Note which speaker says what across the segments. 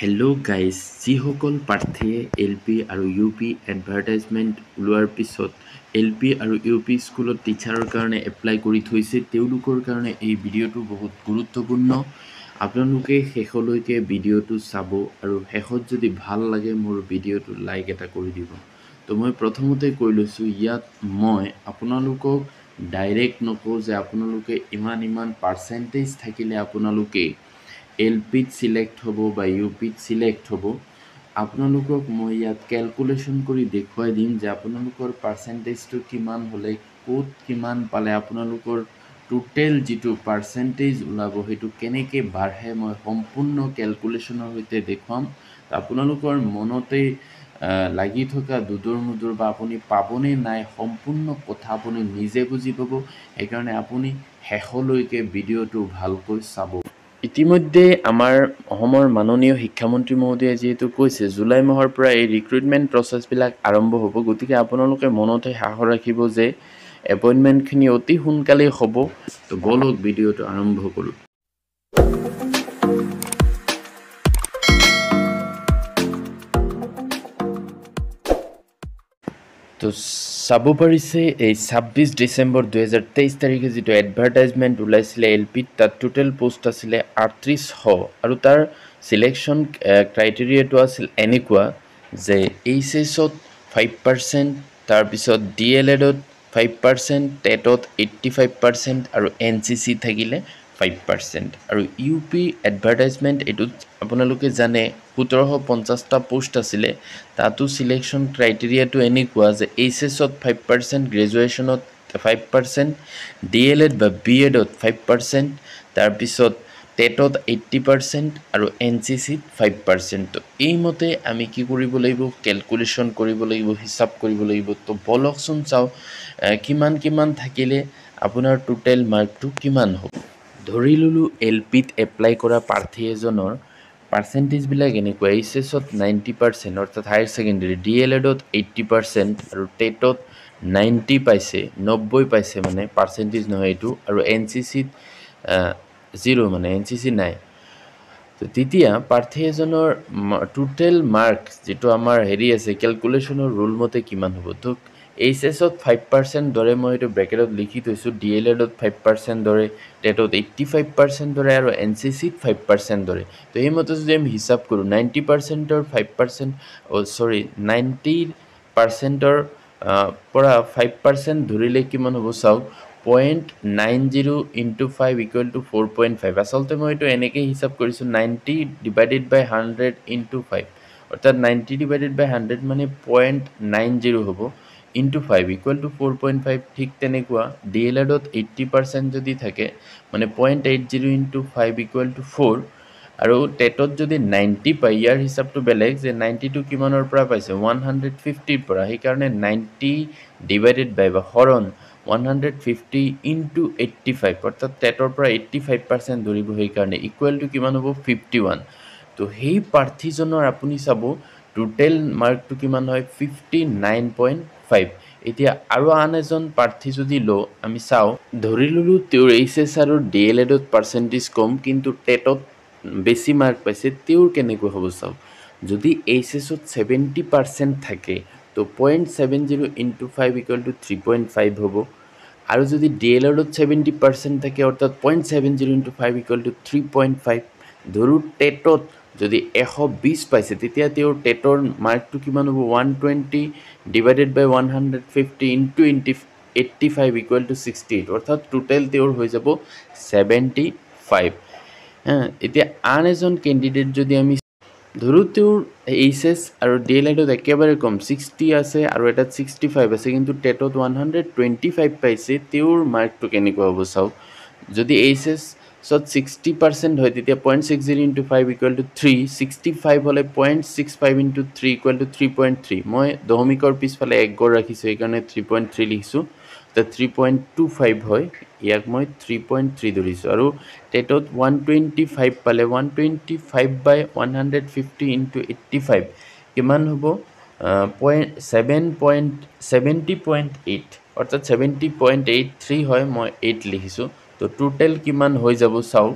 Speaker 1: Hello' guys, যিসকল প্ৰাৰ্থীয়ে L P আৰু ইউ পি এডভাৰটাইজমেণ্ট ওলোৱাৰ পিছত এল পি আৰু ইউ পি স্কুলত টিচাৰৰ কাৰণে এপ্লাই কৰি থৈছে, তেওঁলোকৰ কাৰণে এই ভিডিঅ'টো বহুত গুৰুত্বপূৰ্ণ। আপোনালোকে শেষলৈকে ভিডিঅ'টো চাব আৰু শেষত যদি ভাল লাগে মোৰ ভিডিঅ'টো লাইক এটা কৰি দিব। তো মই প্ৰথমতে কৈ লৈছোঁ, ইয়াত মই আপোনালোকক ডাইৰেক্ট নকওঁ যে আপোনালোকে ইমান পাৰ্চেণ্টেজ থাকিলে আপোনালোকে এল পিত চিলেক্ট হ'ব বা ইউ পিত চিলেক্ট হ'ব। আপোনালোকক মই ইয়াত কেলকুলেশ্যন কৰি দেখুৱাই দিম যে আপোনালোকৰ পাৰ্চেণ্টেজটো কিমান হ'লে ক'ত কিমান পালে আপোনালোকৰ টোটেল যিটো পাৰ্চেণ্টেজ ওলাব সেইটো কেনেকৈ বাঢ়ে মই সম্পূৰ্ণ কেলকুলেশ্যনৰ সৈতে দেখুৱাম। আপোনালোকৰ মনতে লাগি থকা দুদৰ মুদৰ বা আপুনি পাবনে নাই সম্পূৰ্ণ কথা আপুনি নিজে বুজি পাব। সেইকাৰণে আপুনি শেষলৈকে ভিডিঅ'টো ভালকৈ চাব। ইতিমধ্যে আমাৰ অসমৰ মাননীয় শিক্ষামন্ত্ৰী মহোদয়ে যিহেতু কৈছে জুলাই মাহৰ পৰা এই ৰিক্ৰুইটমেণ্ট প্ৰচেছবিলাক আৰম্ভ হ'ব, গতিকে আপোনালোকে মনতে সাহস ৰাখিব যে এপইণ্টমেণ্টখিনি অতি সোনকালেই হ'ব। তো বলক ভিডিঅ'টো আৰম্ভ কৰোঁ। তো চাব পাৰিছে এই 26 ডিচেম্বৰ 2023 তাৰিখে যিটো এডভাৰটাইজমেণ্ট ওলাইছিলে এল পিত, তাত টোটেল পোষ্ট আছিলে 3800 আৰু তাৰ চিলেকশ্যন ক্ৰাইটেৰিয়াটো আছিল এনেকুৱা যে এইচএছত 5%, তাৰপিছত DLEDত 5%, টেটত 85% আৰু NCC থাকিলে 5%। আৰু ইউ পি এডভাৰটাইজমেণ্ট এইটোত আপোনালোকে জানে 1750টা পোষ্ট আছিলে। তাতো চিলেকশ্যন ক্ৰাইটেৰিয়াটো এনেকুৱা যে এইচএছত 5%, গ্ৰেজুৱেশ্যনত 5%, DLED বা BEdত 5%, তাৰপিছত টেটত 80% আৰু NCCত 5%। তো এইমতে আমি কি কৰিব লাগিব, কেলকুলেশ্যন কৰিব লাগিব, হিচাপ কৰিব লাগিব। তো বলকচোন চাওঁ কিমান থাকিলে আপোনাৰ টোটেল মাৰ্কটো কিমান হ'ব। ধৰি ল'লোঁ এল পিত এপ্লাই কৰা প্ৰাৰ্থী এজনৰ পাৰ্চেণ্টেজবিলাক এনেকুৱা, এইচএছত 90% অৰ্থাৎ হায়াৰ ছেকেণ্ডেৰী, DLEDত 80% আৰু টেটত 90 পাইছে, 90 পাইছে মানে পাৰ্চেণ্টেজ নহয় এইটো, আৰু NCCত 0 মানে NCC নাই। তো তেতিয়া প্ৰাৰ্থী এজনৰ টোটেল মাৰ্ক যিটো আমাৰ আছে কেলকুলেশ্যনৰ ৰুল মতে কিমান হ'ব। তো এইচএছত 5% দৰে মই এইটো ব্ৰেকেটত লিখি থৈছোঁ, DLEDত 5% দৰে, টেটত 85% দৰে আৰু NCCত 5% দৰে। তো এইমতে যদি আমি হিচাপ কৰোঁ 90%ৰ 5%, 90%ৰ পৰা 5% ধৰিলে কিমান হ'ব চাওক, 0.90 × 5 = 4.5। আচলতে মই এইটো এনেকৈ হিচাপ কৰিছোঁ, 90 / 100 × 5, অৰ্থাৎ 90 / 100 মানে 0.90 হ'ব, × 5 = 4.5। ঠিক তেনেকুৱা DLEDত 80% যদি থাকে মানে 0.80 × 5 = 4, আৰু টেটত যদি 90 পায়, ইয়াৰ হিচাপটো বেলেগ যে 90টো কিমানৰ পৰা পাইছে, 150ৰ পৰা। সেইকাৰণে 90 / বা হৰণ 150 × 85, অৰ্থাৎ টেটৰ পৰা 85% ধৰিব, সেইকাৰণে ইকুৱেলটো কিমান হ'ব, 51। তো সেই প্ৰাৰ্থীজনৰ আপুনি চাব টোটেল মাৰ্কটো কিমান হয়, 59.5। এতিয়া আৰু আন এজন প্ৰাৰ্থী যদি লওঁ, আমি চাওঁ, ধৰি ল'লোঁ তেওঁৰ এইচএছ আৰু DLEDত পাৰ্চেণ্টেজ কম কিন্তু টেটত বেছি মাৰ্ক পাইছে, তেওঁৰ কেনেকৈ হ'ব চাওক। যদি এইচএছত 70% থাকে তো 0.70 × 5 = 3.5 হ'ব, আৰু যদি DLEDত 70% থাকে অৰ্থাৎ 0.70 × 5 = 3.5। ধৰোঁ টেটত যদি 120 পাইছে তেতিয়া তেওঁৰ টেটৰ মাৰ্কটো কিমান হ'ব, 120 / 150 × 85 = 68, অৰ্থাৎ টোটেল তেওঁৰ হৈ যাব 75। এতিয়া আন এজন কেণ্ডিডেট যদি আমি ধৰোঁ, তেওঁৰ এইচএছ আৰু DLEDত একেবাৰে কম 60 আছে আৰু এটাত 65 আছে, কিন্তু টেটত 125 পাইছে, তেওঁৰ মাৰ্কটো কেনেকুৱা হ'ব চাওক। যদি এইচএছত 60% হয় তেতিয়া 0.60 × 5 = 3, 65 হ'লে 0.65 × 3 = 3.3। মই দশমিকৰ পিছফালে 1 গড় ৰাখিছোঁ, সেইকাৰণে 3.3 লিখিছোঁ। তো 3.25 হয়, ইয়াক মই 3.3 ধৰিছোঁ। আৰু টেটত 125 পালে, 125 / 150 × 85 কিমান হ'ব, 70.8, অৰ্থাৎ 70.83 হয়, মই 8 লিখিছোঁ। তো টোটেল কিমান হৈ যাব চাওক,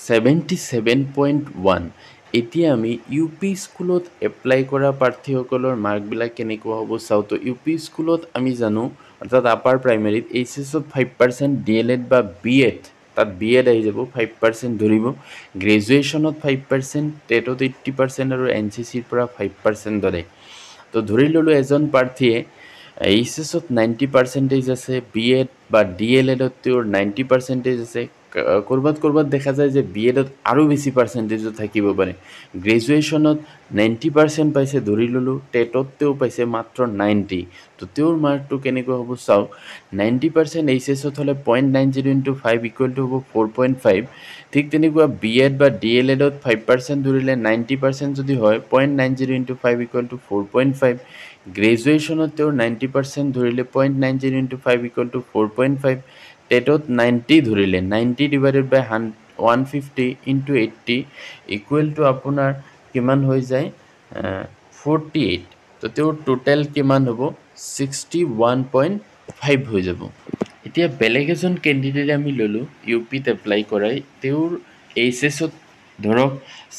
Speaker 1: 77.1। এতিয়া আমি ইউপি স্কুলত এপ্লাই কৰা প্ৰাৰ্থীসকলৰ মাৰ্কবিলাক কেনেকুৱা হ'ব চাওঁ। তো ইউপি স্কুলত আমি জানো, অৰ্থাৎ আপাৰ প্ৰাইমেৰীত এইচএছত 5% DLED বা BEd, তাত BEd আহি যাব, 5% ধৰিব। গ্ৰেজুৱেশ্যনত 5%, টেটত 80% আৰু NCCৰ পৰা 5% ধৰে। তো ধৰি ল'লোঁ এজন প্ৰাৰ্থীয়ে এইচএছত 90% আছে, BEd বা DLEডত তেওঁৰ 90% আছে। ক'ৰবাত দেখা যায় যে BEdত আৰু বেছি পাৰ্চেণ্টেজো থাকিব পাৰে। গ্ৰেজুৱেশ্যনত 90% পাইছে ধৰি ল'লোঁ, টেটত তেওঁ পাইছে মাত্ৰ 90। তো তেওঁৰ মাৰ্কটো কেনেকুৱা হ'ব চাওক। 90% এইচএছত হ'লে 0.90 ইনটু 5 ইকুৱেল টু হ'ব 4.5। ঠিক তেনেকুৱা BEd বা DLEডত 5% ধৰিলে 90% যদি হয় 0.90 ইনটু 5 ইকুৱেল টু 4.5। গ্ৰেজুৱেশ্যনত তেওঁৰ 90% ধৰিলে 0.90 ইনটু 5 ইকুৱেল টু 4.5। টেটত 90 ধৰিলে 90 divided by 150 into 80 equal to আপোনাৰ কিমান হৈ যায় 48। তো তেওঁৰ টোটেল কিমান হ'ব 61.5 হৈ যাব। এতিয়া বেলেগ এজন কেণ্ডিডেট আমি ল'লোঁ ইউপিত এপ্লাই কৰাই, তেওঁৰ এইচএছত ধৰক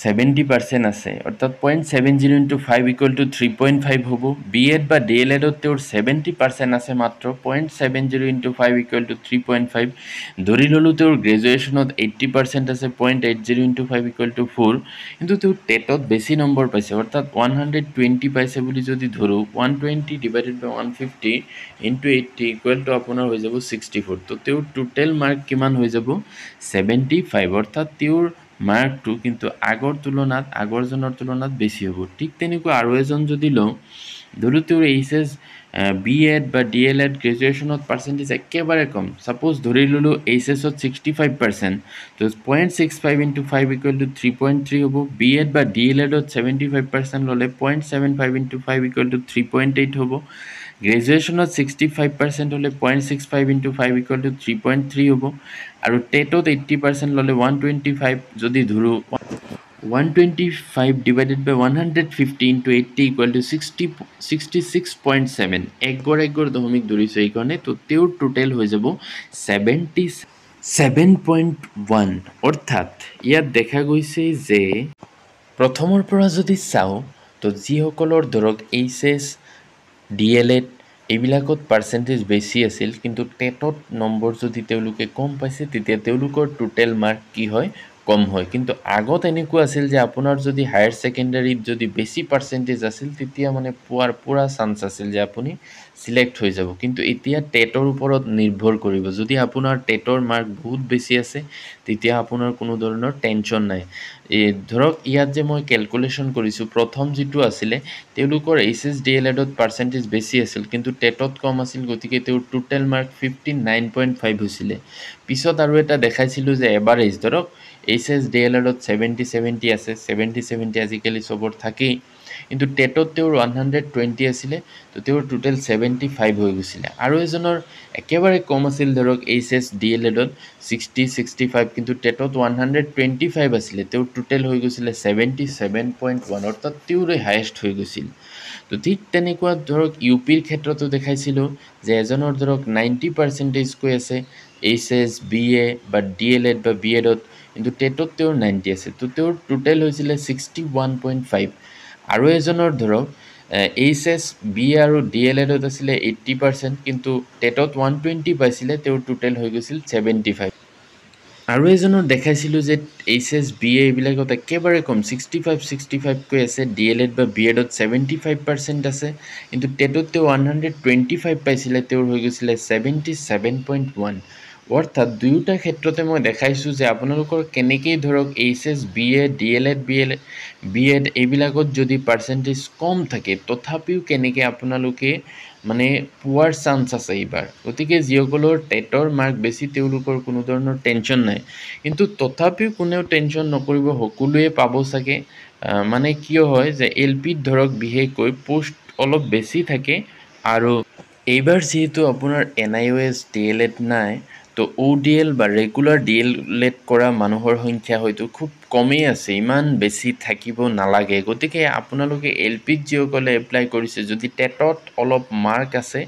Speaker 1: 70% আছে, অৰ্থাৎ 0.70 ইনটু 5 ইকুৱেল টু 3.5 হ'ব। BEd বা DLEডত তেওঁৰ 70% আছে মাত্ৰ, 0.70 ইনটু 5 ইকুৱেল টু 3.5। ধৰি ল'লোঁ তেওঁৰ গ্ৰেজুৱেশ্যনত 80% আছে, 0.80 ইনটু 5 ইকুৱেল টু 4। কিন্তু তেওঁ টেটত বেছি নম্বৰ পাইছে, অৰ্থাৎ 120 পাইছে বুলি যদি ধৰোঁ, 120 divided by 150 into 80 equal to আপোনাৰ হৈ যাব 64। তো তেওঁৰ টোটেল মাৰ্ক কিমান হৈ যাব 75, অৰ্থাৎ তেওঁৰ মাৰ্কটো কিন্তু আগৰজনৰ তুলনাত বেছি হ'ব। ঠিক তেনেকুৱা আৰু এজন যদি লওঁ, ধৰো তেওঁৰ এইচএছ BEd বা DLEড গ্ৰেজুৱেশ্যনত পাৰ্চেণ্টেজ একেবাৰে কম, ছাপ'জ ধৰি ল'লোঁ এইচএছত 65%, তো 0.65 ইনটু 5 ইকুৱেল টু 3.3 হ'ব। BEd বা DLEডত 75% ল'লে 0.75 ইনটু 5 ইকুৱেল টু 3.8 হ'ব। গ্ৰেজুৱেশ্যনত 65% হ'লে 0.65 ইনটু 5 ইকুৱেল টু 3.3 হ'ব। আৰু টেটত 80% ল'লে 125 যদি ধৰোঁ, 125 divided by 150 into 80 equal to 66.7। একগড় দশমিক ধৰিছোঁ এইকাৰণে। তো তেওঁৰ টোটেল হৈ যাব 77.1। অৰ্থাৎ ইয়াত দেখা গৈছে যে প্ৰথমৰ পৰা যদি চাওঁ, তো যিসকলৰ ধৰক এইচএছ DLEড এইবিলাকত পাৰ্চেণ্টেজ বেছি আছিল, কিন্তু টেটত নম্বৰ যদি তেওঁলোকে কম পাইছে, তেতিয়া তেওঁলোকৰ টোটেল মাৰ্ক কি হয় কম হয়। কিন্তু আগত এনেকুৱা আছিল যে আপোনাৰ যদি হায়াৰ ছেকেণ্ডাৰীত যদি বেছি পাৰ্চেণ্টেজ আছিল, তেতিয়া মানে পোৱাৰ পূৰা চান্স আছিল যে আপুনি চিলেক্ট হৈ যাব। কিন্তু এতিয়া টেটৰ ওপৰত নিৰ্ভৰ কৰিব। যদি আপোনাৰ টেটৰ মাৰ্ক বহুত বেছি আছে, তেতিয়া আপোনাৰ কোনো ধৰণৰ টেনশ্যন নাই। ধৰক ইয়াত যে মই কেলকুলেশ্যন কৰিছোঁ, প্ৰথম যিটো আছিলে তেওঁলোকৰ এইচএছ DLEডত পাৰ্চেণ্টেজ বেছি আছিল, কিন্তু টেটত কম আছিল, গতিকে তেওঁৰ টোটেল মাৰ্ক 59.5 হৈছিলে। পিছত আৰু এটা দেখাইছিলোঁ যে এভাৰেজ, ধৰক এইচএছ DLEডত 70 আছে, 70 আজিকালি চবৰ থাকেই, কিন্তু টেটত তেওঁৰ 120 আছিলে, তো তেওঁৰ টোটেল 75 হৈ গৈছিলে। আৰু এজনৰ একেবাৰে কম আছিল, ধৰক এইচএছ DLEডত 65, কিন্তু টেটত 125 আছিলে, তেওঁৰ টোটেল হৈ গৈছিলে 77.1, অৰ্থাৎ তেওঁৰে হায়েষ্ট হৈ গৈছিল। তো ঠিক তেনেকুৱা ধৰক ইউপিৰ ক্ষেত্ৰতো দেখাইছিলোঁ যে এজনৰ ধৰক 90% আছে এইচএছ BA বা DLEড বা BEডত, কিন্তু টেটত তেওঁৰ 90 আছে, তো তেওঁৰ টোটেল হৈছিলে 61.5। আৰু এজনৰ ধৰক এইচএছ BA আৰু DLEডত আছিলে 80%, কিন্তু টেটত 120 পাইছিলে, তেওঁৰ টোটেল হৈ গৈছিল 75। আৰু এজনৰ দেখাইছিলোঁ যে এইচএছ BA এইবিলাকত একেবাৰে কম 65কৈ আছে, DLEড বা BEডত 75% আছে, কিন্তু টেটত তেওঁ 125 পাইছিলে, তেওঁৰ হৈ গৈছিলে 77.1। অৰ্থাৎ দুয়োটা ক্ষেত্ৰতে মই দেখাইছোঁ যে আপোনালোকৰ কেনেকৈ ধৰক এইচএছ BA DLEড BEড এইবিলাকত যদি পাৰ্চেণ্টেজ কম থাকে, তথাপিও কেনেকৈ আপোনালোকে মানে পোৱাৰ চান্স আছে এইবাৰ। গতিকে যিসকলৰ টেটৰ মাৰ্ক বেছি, তেওঁলোকৰ কোনো ধৰণৰ টেনশ্যন নাই। কিন্তু তথাপিও কোনেও টেনশ্যন নকৰিব, সকলোৱে পাব চাগে। মানে কিয় হয় যে LPত ধৰক বিশেষকৈ পোষ্ট অলপ বেছি থাকে, আৰু এইবাৰ যিহেতু আপোনাৰ NIOS DLEড নাই, তো ODL বা ৰেগুলাৰ DLEড কৰা মানুহৰ সংখ্যা হয়তো খুব কমেই আছে, ইমান বেছি থাকিব নালাগে। গতিকে আপোনালোকে LPত যিসকলে এপ্লাই কৰিছে, যদি টেটত অলপ মাৰ্ক আছে,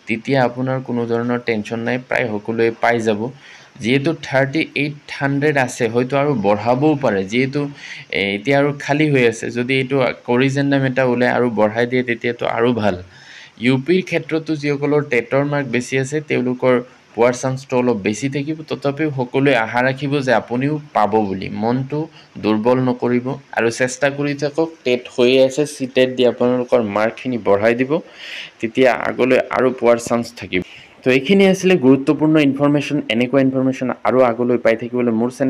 Speaker 1: তেতিয়া আপোনাৰ কোনো ধৰণৰ টেনশ্যন নাই, প্ৰায় সকলোৱে পাই যাব। যিহেতু 3800 আছে, হয়তো আৰু বঢ়াবও পাৰে, যিহেতু এতিয়া আৰু খালী হৈ আছে। যদি এইটো কৰিজেণ্ডাম এটা ওলাই আৰু বঢ়াই দিয়ে তেতিয়াতো আৰু ভাল। ইউ পিৰ ক্ষেত্ৰতো যিসকলৰ টেটৰ মাৰ্ক বেছি আছে তেওঁলোকৰ পোৱাৰ চান্সটো অলপ বেছি থাকিব। তথাপিও সকলোৱে আশা ৰাখিব যে আপুনিও পাব বুলি। মনটো দুৰ্বল নকৰিব আৰু চেষ্টা কৰি থাকক। টেট হৈয়ে আছে, চি টেট দি আপোনালোকৰ মাৰ্কখিনি বঢ়াই দিব, তেতিয়া আগলৈ আৰু পোৱাৰ চান্স থাকিব। তো এইখিনি আছিলে গুৰুত্বপূৰ্ণ ইনফৰমেশ্যন। এনেকুৱা ইনফৰমেশ্যন আৰু আগলৈ পাই থাকিবলৈ মোৰ চেনেল